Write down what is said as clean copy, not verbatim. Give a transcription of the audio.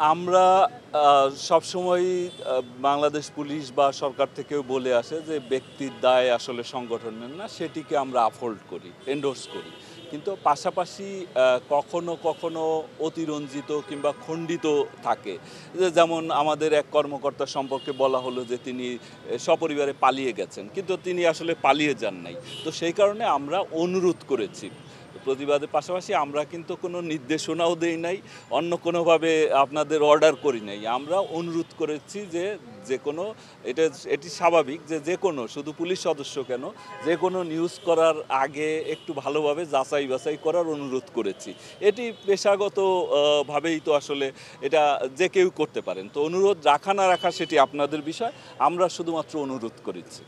আমরা সবসময়ই বাংলাদেশ পুলিশ বা সরকার থেকেও বলে আসে যে ব্যক্তির দায় আসলে সংগঠনের না, সেটিকে আমরা আপহোল্ড করি, এন্ডোর্স করি। কিন্তু পাশাপাশি কখনো কখনো অতিরঞ্জিত কিংবা খণ্ডিত থাকে। যেমন আমাদের এক কর্মকর্তা সম্পর্কে বলা হলো যে তিনি সপরিবারে পালিয়ে গেছেন, কিন্তু তিনি আসলে পালিয়ে যান নাই। তো সেই কারণে আমরা অনুরোধ করেছি। প্রতিবাদের পাশাপাশি আমরা কিন্তু কোনো নির্দেশনাও দেই নাই, অন্য কোনোভাবে আপনাদের অর্ডার করি নাই। আমরা অনুরোধ করেছি যে যেকোনো এটি স্বাভাবিক যে যেকোনো, শুধু পুলিশ সদস্য কেন, যেকোনো নিউজ করার আগে একটু ভালোভাবে যাচাই বাছাই করার অনুরোধ করেছি। এটি পেশাগত ভাবেই তো আসলে এটা যে কেউ করতে পারেন। তো অনুরোধ রাখা না রাখা সেটি আপনাদের বিষয়। আমরা শুধুমাত্র অনুরোধ করেছি।